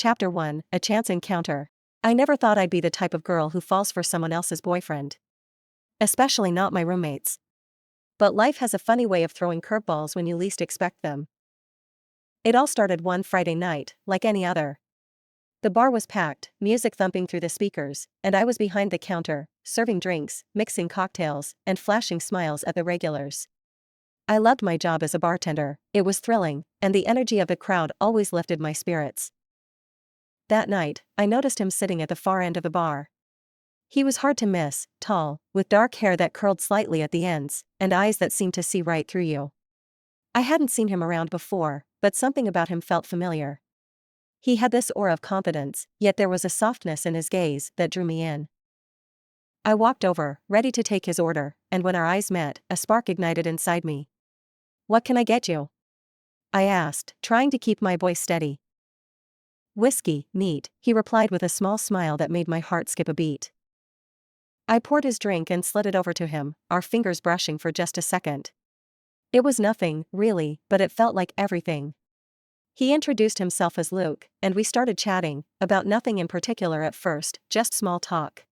Chapter 1, A Chance Encounter. I never thought I'd be the type of girl who falls for someone else's boyfriend. Especially not my roommates. But life has a funny way of throwing curveballs when you least expect them. It all started one Friday night, like any other. The bar was packed, music thumping through the speakers, and I was behind the counter, serving drinks, mixing cocktails, and flashing smiles at the regulars. I loved my job as a bartender, it was thrilling, and the energy of the crowd always lifted my spirits. That night, I noticed him sitting at the far end of the bar. He was hard to miss, tall, with dark hair that curled slightly at the ends, and eyes that seemed to see right through you. I hadn't seen him around before, but something about him felt familiar. He had this aura of confidence, yet there was a softness in his gaze that drew me in. I walked over, ready to take his order, and when our eyes met, a spark ignited inside me. "What can I get you?" I asked, trying to keep my voice steady. "Whiskey, neat," he replied with a small smile that made my heart skip a beat. I poured his drink and slid it over to him, our fingers brushing for just a second. It was nothing, really, but it felt like everything. He introduced himself as Luke, and we started chatting, about nothing in particular at first, just small talk.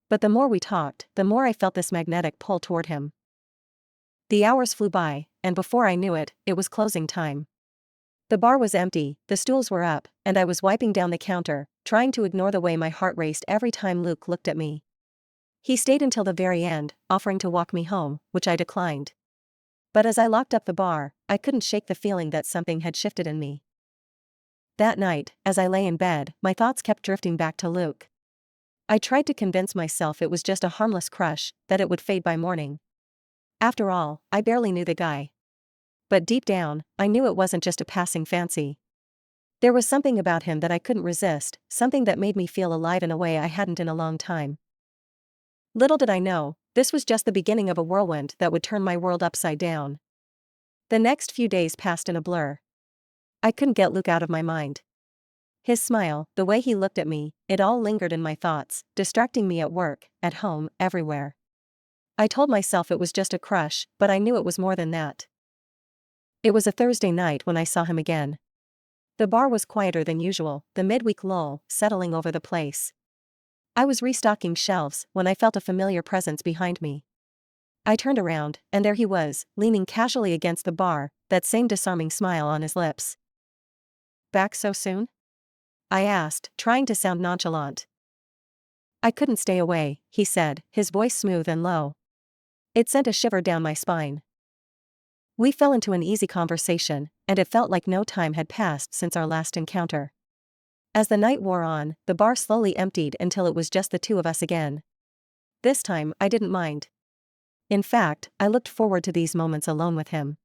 But the more we talked, the more I felt this magnetic pull toward him. The hours flew by, and before I knew it, it was closing time. The bar was empty, the stools were up, and I was wiping down the counter, trying to ignore the way my heart raced every time Luke looked at me. He stayed until the very end, offering to walk me home, which I declined. But as I locked up the bar, I couldn't shake the feeling that something had shifted in me. That night, as I lay in bed, my thoughts kept drifting back to Luke. I tried to convince myself it was just a harmless crush, that it would fade by morning. After all, I barely knew the guy. But deep down, I knew it wasn't just a passing fancy. There was something about him that I couldn't resist, something that made me feel alive in a way I hadn't in a long time. Little did I know, this was just the beginning of a whirlwind that would turn my world upside down. The next few days passed in a blur. I couldn't get Luke out of my mind. His smile, the way he looked at me, it all lingered in my thoughts, distracting me at work, at home, everywhere. I told myself it was just a crush, but I knew it was more than that. It was a Thursday night when I saw him again. The bar was quieter than usual, the midweek lull settling over the place. I was restocking shelves when I felt a familiar presence behind me. I turned around, and there he was, leaning casually against the bar, that same disarming smile on his lips. "Back so soon?" I asked, trying to sound nonchalant. "I couldn't stay away," he said, his voice smooth and low. It sent a shiver down my spine. We fell into an easy conversation, and it felt like no time had passed since our last encounter. As the night wore on, the bar slowly emptied until it was just the two of us again. This time, I didn't mind. In fact, I looked forward to these moments alone with him.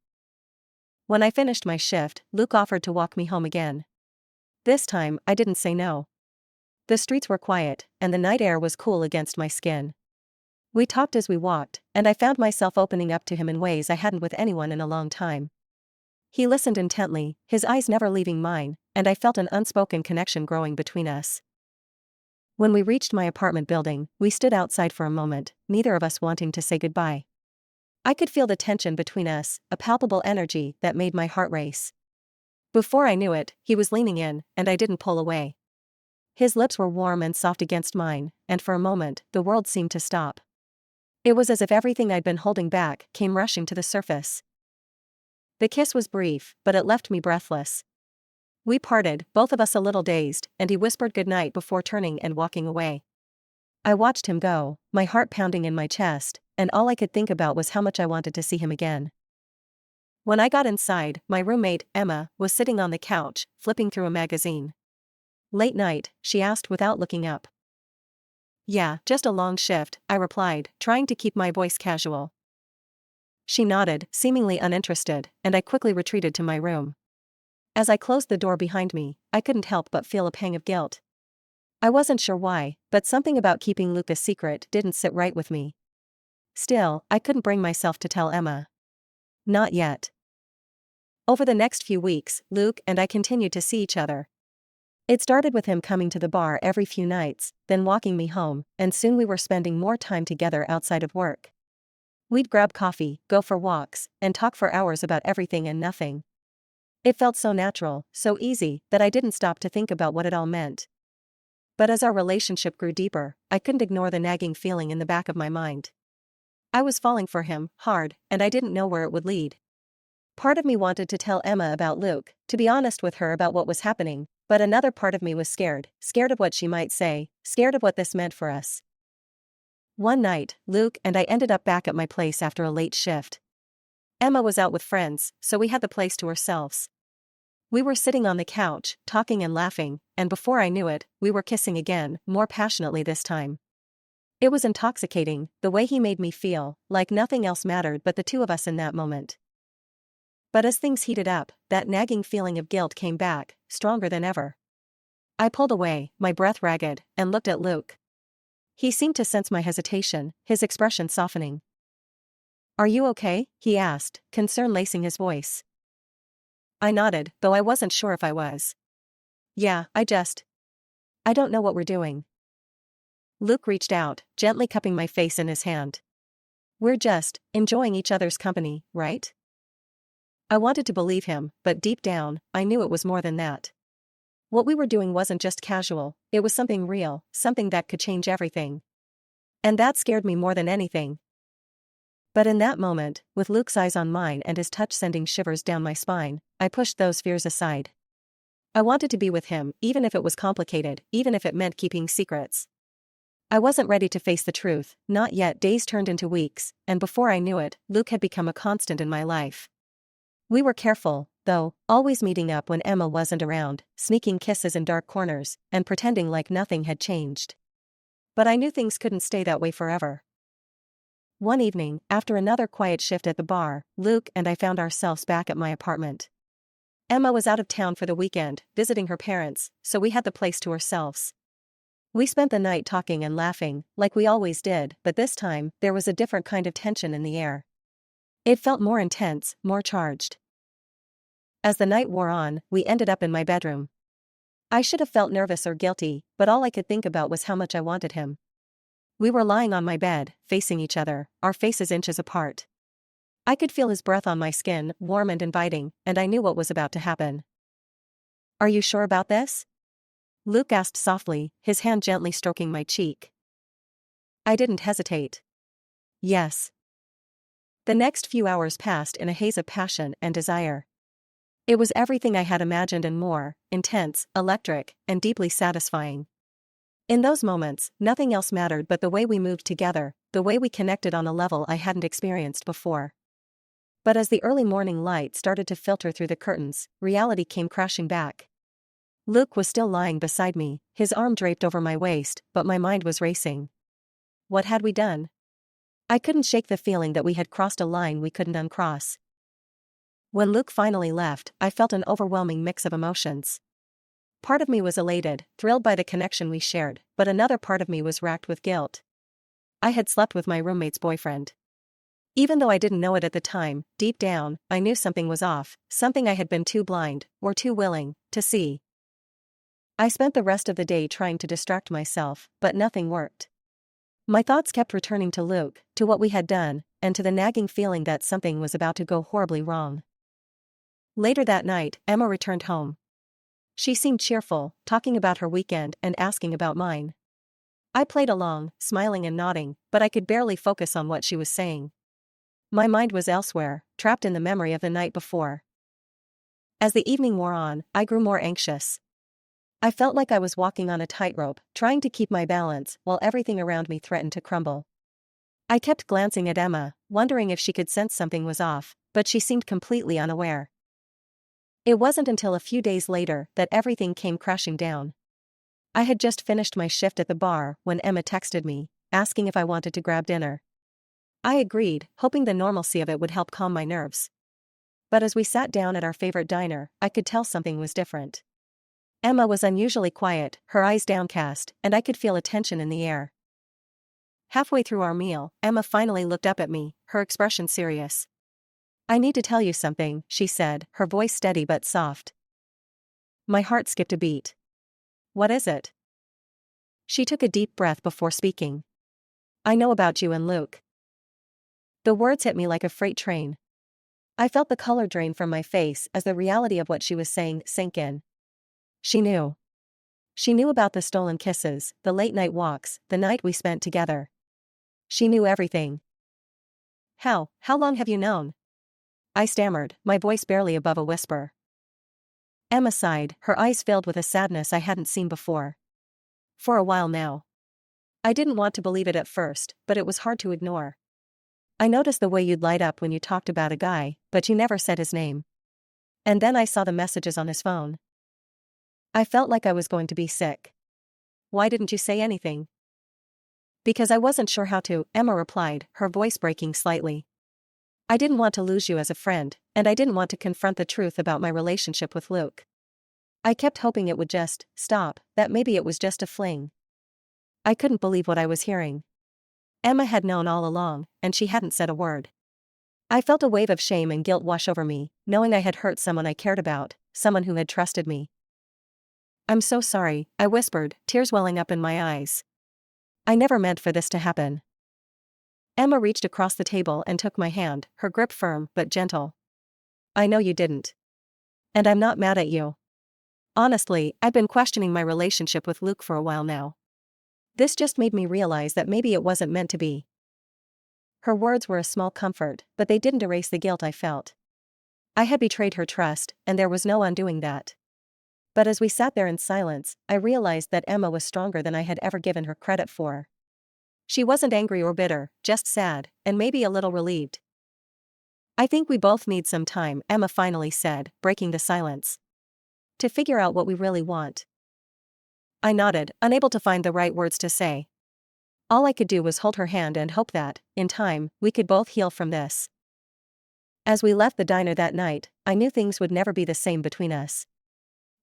When I finished my shift, Luke offered to walk me home again. This time, I didn't say no. The streets were quiet, and the night air was cool against my skin. We talked as we walked, and I found myself opening up to him in ways I hadn't with anyone in a long time. He listened intently, his eyes never leaving mine, and I felt an unspoken connection growing between us. When we reached my apartment building, we stood outside for a moment, neither of us wanting to say goodbye. I could feel the tension between us, a palpable energy that made my heart race. Before I knew it, he was leaning in, and I didn't pull away. His lips were warm and soft against mine, and for a moment, the world seemed to stop. It was as if everything I'd been holding back came rushing to the surface. The kiss was brief, but it left me breathless. We parted, both of us a little dazed, and he whispered goodnight before turning and walking away. I watched him go, my heart pounding in my chest, and all I could think about was how much I wanted to see him again. When I got inside, my roommate, Emma, was sitting on the couch, flipping through a magazine. "Late night?" she asked without looking up. "Yeah, just a long shift," I replied, trying to keep my voice casual. She nodded, seemingly uninterested, and I quickly retreated to my room. As I closed the door behind me, I couldn't help but feel a pang of guilt. I wasn't sure why, but something about keeping Luke a secret didn't sit right with me. Still, I couldn't bring myself to tell Emma. Not yet. Over the next few weeks, Luke and I continued to see each other. It started with him coming to the bar every few nights, then walking me home, and soon we were spending more time together outside of work. We'd grab coffee, go for walks, and talk for hours about everything and nothing. It felt so natural, so easy, that I didn't stop to think about what it all meant. But as our relationship grew deeper, I couldn't ignore the nagging feeling in the back of my mind. I was falling for him, hard, and I didn't know where it would lead. Part of me wanted to tell Emma about Luke, to be honest with her about what was happening, but another part of me was scared of what she might say, scared of what this meant for us. One night, Luke and I ended up back at my place after a late shift. Emma was out with friends, so we had the place to ourselves. We were sitting on the couch, talking and laughing, and before I knew it, we were kissing again, more passionately this time. It was intoxicating, the way he made me feel, like nothing else mattered but the two of us in that moment. But as things heated up, that nagging feeling of guilt came back, stronger than ever. I pulled away, my breath ragged, and looked at Luke. He seemed to sense my hesitation, his expression softening. "Are you okay?" he asked, concern lacing his voice. I nodded, though I wasn't sure if I was. "Yeah, I don't know what we're doing." Luke reached out, gently cupping my face in his hand. "We're just enjoying each other's company, right?" I wanted to believe him, but deep down, I knew it was more than that. What we were doing wasn't just casual, it was something real, something that could change everything. And that scared me more than anything. But in that moment, with Luke's eyes on mine and his touch sending shivers down my spine, I pushed those fears aside. I wanted to be with him, even if it was complicated, even if it meant keeping secrets. I wasn't ready to face the truth, not yet. Days turned into weeks, and before I knew it, Luke had become a constant in my life. We were careful, though, always meeting up when Emma wasn't around, sneaking kisses in dark corners, and pretending like nothing had changed. But I knew things couldn't stay that way forever. One evening, after another quiet shift at the bar, Luke and I found ourselves back at my apartment. Emma was out of town for the weekend, visiting her parents, so we had the place to ourselves. We spent the night talking and laughing, like we always did, but this time, there was a different kind of tension in the air. It felt more intense, more charged. As the night wore on, we ended up in my bedroom. I should have felt nervous or guilty, but all I could think about was how much I wanted him. We were lying on my bed, facing each other, our faces inches apart. I could feel his breath on my skin, warm and inviting, and I knew what was about to happen. "Are you sure about this?" Luke asked softly, his hand gently stroking my cheek. I didn't hesitate. "Yes." The next few hours passed in a haze of passion and desire. It was everything I had imagined and more, intense, electric, and deeply satisfying. In those moments, nothing else mattered but the way we moved together, the way we connected on a level I hadn't experienced before. But as the early morning light started to filter through the curtains, reality came crashing back. Luke was still lying beside me, his arm draped over my waist, but my mind was racing. What had we done? I couldn't shake the feeling that we had crossed a line we couldn't uncross. When Luke finally left, I felt an overwhelming mix of emotions. Part of me was elated, thrilled by the connection we shared, but another part of me was racked with guilt. I had slept with my roommate's boyfriend. Even though I didn't know it at the time, deep down, I knew something was off, something I had been too blind, or too willing, to see. I spent the rest of the day trying to distract myself, but nothing worked. My thoughts kept returning to Luke, to what we had done, and to the nagging feeling that something was about to go horribly wrong. Later that night, Emma returned home. She seemed cheerful, talking about her weekend and asking about mine. I played along, smiling and nodding, but I could barely focus on what she was saying. My mind was elsewhere, trapped in the memory of the night before. As the evening wore on, I grew more anxious. I felt like I was walking on a tightrope, trying to keep my balance while everything around me threatened to crumble. I kept glancing at Emma, wondering if she could sense something was off, but she seemed completely unaware. It wasn't until a few days later that everything came crashing down. I had just finished my shift at the bar when Emma texted me, asking if I wanted to grab dinner. I agreed, hoping the normalcy of it would help calm my nerves. But as we sat down at our favorite diner, I could tell something was different. Emma was unusually quiet, her eyes downcast, and I could feel a tension in the air. Halfway through our meal, Emma finally looked up at me, her expression serious. "I need to tell you something," she said, her voice steady but soft. My heart skipped a beat. "What is it?" She took a deep breath before speaking. "I know about you and Luke." The words hit me like a freight train. I felt the color drain from my face as the reality of what she was saying sank in. She knew. She knew about the stolen kisses, the late-night walks, the night we spent together. She knew everything. How long have you known? I stammered, my voice barely above a whisper. Emma sighed, her eyes filled with a sadness I hadn't seen before. For a while now. I didn't want to believe it at first, but it was hard to ignore. I noticed the way you'd light up when you talked about a guy, but you never said his name. And then I saw the messages on his phone. I felt like I was going to be sick. Why didn't you say anything? Because I wasn't sure how to, Emma replied, her voice breaking slightly. I didn't want to lose you as a friend, and I didn't want to confront the truth about my relationship with Luke. I kept hoping it would just stop, that maybe it was just a fling. I couldn't believe what I was hearing. Emma had known all along, and she hadn't said a word. I felt a wave of shame and guilt wash over me, knowing I had hurt someone I cared about, someone who had trusted me. I'm so sorry, I whispered, tears welling up in my eyes. I never meant for this to happen. Emma reached across the table and took my hand, her grip firm but gentle. I know you didn't. And I'm not mad at you. Honestly, I've been questioning my relationship with Luke for a while now. This just made me realize that maybe it wasn't meant to be. Her words were a small comfort, but they didn't erase the guilt I felt. I had betrayed her trust, and there was no undoing that. But as we sat there in silence, I realized that Emma was stronger than I had ever given her credit for. She wasn't angry or bitter, just sad, and maybe a little relieved. I think we both need some time, Emma finally said, breaking the silence. To figure out what we really want. I nodded, unable to find the right words to say. All I could do was hold her hand and hope that, in time, we could both heal from this. As we left the diner that night, I knew things would never be the same between us.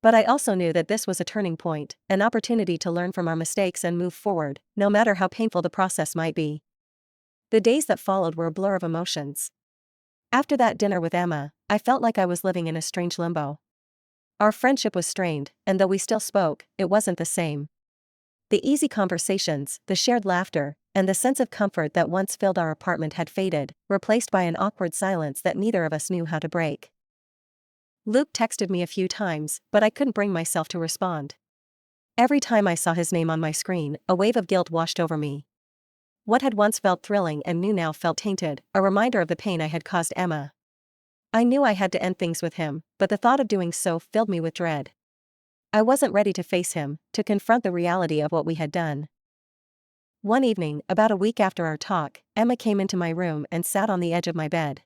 But I also knew that this was a turning point, an opportunity to learn from our mistakes and move forward, no matter how painful the process might be. The days that followed were a blur of emotions. After that dinner with Emma, I felt like I was living in a strange limbo. Our friendship was strained, and though we still spoke, it wasn't the same. The easy conversations, the shared laughter, and the sense of comfort that once filled our apartment had faded, replaced by an awkward silence that neither of us knew how to break. Luke texted me a few times, but I couldn't bring myself to respond. Every time I saw his name on my screen, a wave of guilt washed over me. What had once felt thrilling and new now felt tainted, a reminder of the pain I had caused Emma. I knew I had to end things with him, but the thought of doing so filled me with dread. I wasn't ready to face him, to confront the reality of what we had done. One evening, about a week after our talk, Emma came into my room and sat on the edge of my bed.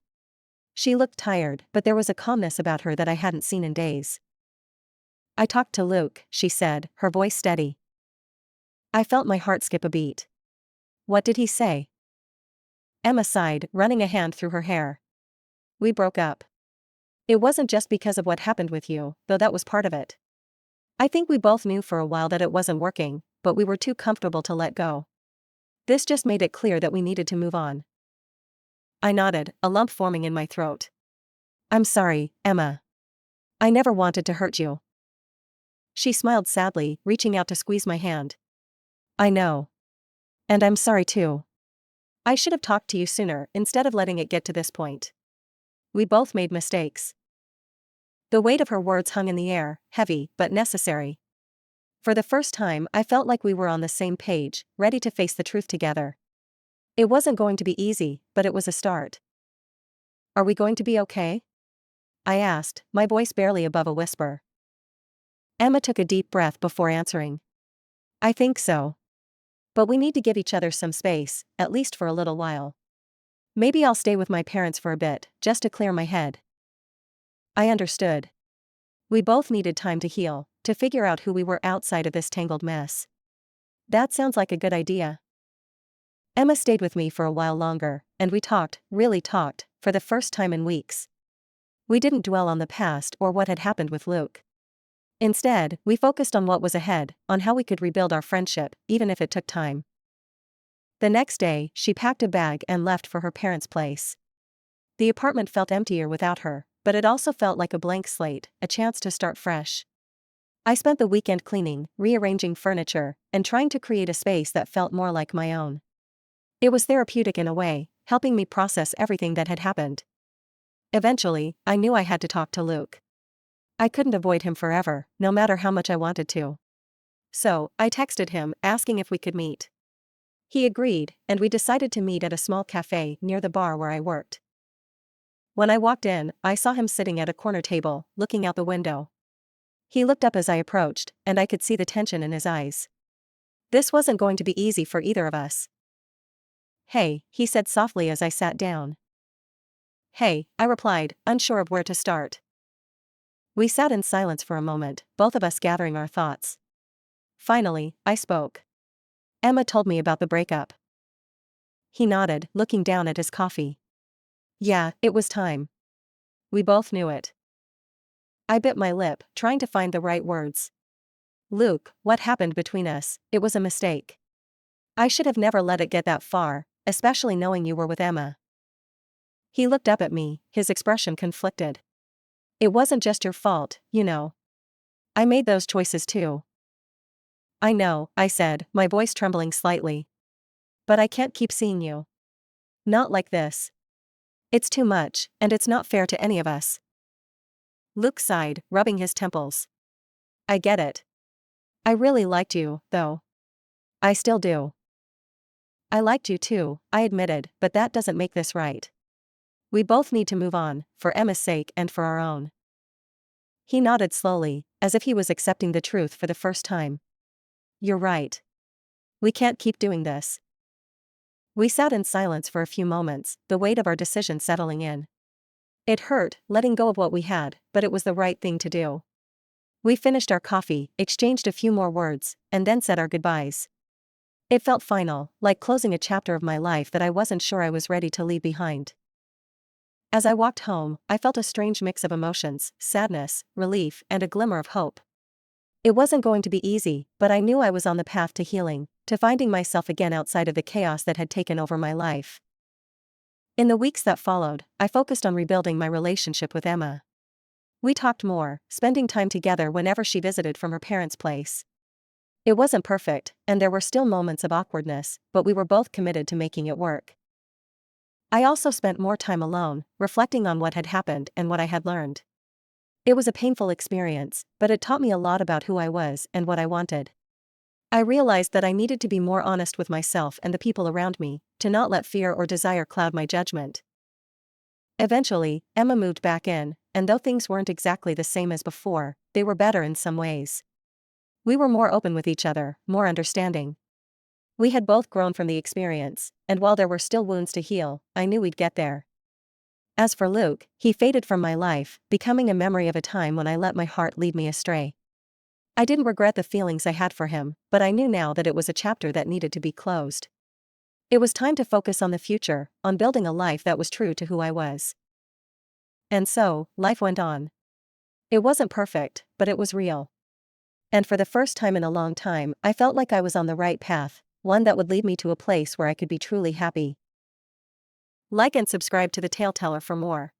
She looked tired, but there was a calmness about her that I hadn't seen in days. I talked to Luke, she said, her voice steady. I felt my heart skip a beat. What did he say? Emma sighed, running a hand through her hair. We broke up. It wasn't just because of what happened with you, though that was part of it. I think we both knew for a while that it wasn't working, but we were too comfortable to let go. This just made it clear that we needed to move on. I nodded, a lump forming in my throat. I'm sorry, Emma. I never wanted to hurt you. She smiled sadly, reaching out to squeeze my hand. I know. And I'm sorry too. I should have talked to you sooner instead of letting it get to this point. We both made mistakes. The weight of her words hung in the air, heavy, but necessary. For the first time, I felt like we were on the same page, ready to face the truth together. It wasn't going to be easy, but it was a start. Are we going to be okay? I asked, my voice barely above a whisper. Emma took a deep breath before answering. I think so. But we need to give each other some space, at least for a little while. Maybe I'll stay with my parents for a bit, just to clear my head. I understood. We both needed time to heal, to figure out who we were outside of this tangled mess. That sounds like a good idea. Emma stayed with me for a while longer, and we talked, really talked, for the first time in weeks. We didn't dwell on the past or what had happened with Luke. Instead, we focused on what was ahead, on how we could rebuild our friendship, even if it took time. The next day, she packed a bag and left for her parents' place. The apartment felt emptier without her, but it also felt like a blank slate, a chance to start fresh. I spent the weekend cleaning, rearranging furniture, and trying to create a space that felt more like my own. It was therapeutic in a way, helping me process everything that had happened. Eventually, I knew I had to talk to Luke. I couldn't avoid him forever, no matter how much I wanted to. So, I texted him, asking if we could meet. He agreed, and we decided to meet at a small cafe near the bar where I worked. When I walked in, I saw him sitting at a corner table, looking out the window. He looked up as I approached, and I could see the tension in his eyes. This wasn't going to be easy for either of us. "Hey," he said softly as I sat down. "Hey," I replied, unsure of where to start. We sat in silence for a moment, both of us gathering our thoughts. Finally, I spoke. "Emma told me about the breakup." He nodded, looking down at his coffee. "Yeah, it was time. We both knew it." I bit my lip, trying to find the right words. "Luke, what happened between us, it was a mistake. I should have never let it get that far, especially knowing you were with Emma." He looked up at me, his expression conflicted. "It wasn't just your fault, you know. I made those choices too." "I know," I said, my voice trembling slightly. "But I can't keep seeing you. Not like this. It's too much, and it's not fair to any of us." Luke sighed, rubbing his temples. "I get it. I really liked you, though. I still do." "I liked you too," I admitted, "but that doesn't make this right. We both need to move on, for Emma's sake and for our own." He nodded slowly, as if he was accepting the truth for the first time. "You're right. We can't keep doing this." We sat in silence for a few moments, the weight of our decision settling in. It hurt, letting go of what we had, but it was the right thing to do. We finished our coffee, exchanged a few more words, and then said our goodbyes. It felt final, like closing a chapter of my life that I wasn't sure I was ready to leave behind. As I walked home, I felt a strange mix of emotions, sadness, relief, and a glimmer of hope. It wasn't going to be easy, but I knew I was on the path to healing, to finding myself again outside of the chaos that had taken over my life. In the weeks that followed, I focused on rebuilding my relationship with Emma. We talked more, spending time together whenever she visited from her parents' place. It wasn't perfect, and there were still moments of awkwardness, but we were both committed to making it work. I also spent more time alone, reflecting on what had happened and what I had learned. It was a painful experience, but it taught me a lot about who I was and what I wanted. I realized that I needed to be more honest with myself and the people around me, to not let fear or desire cloud my judgment. Eventually, Emma moved back in, and though things weren't exactly the same as before, they were better in some ways. We were more open with each other, more understanding. We had both grown from the experience, and while there were still wounds to heal, I knew we'd get there. As for Luke, he faded from my life, becoming a memory of a time when I let my heart lead me astray. I didn't regret the feelings I had for him, but I knew now that it was a chapter that needed to be closed. It was time to focus on the future, on building a life that was true to who I was. And so, life went on. It wasn't perfect, but it was real. And for the first time in a long time, I felt like I was on the right path, one that would lead me to a place where I could be truly happy. Like and subscribe to The Tale Teller for more.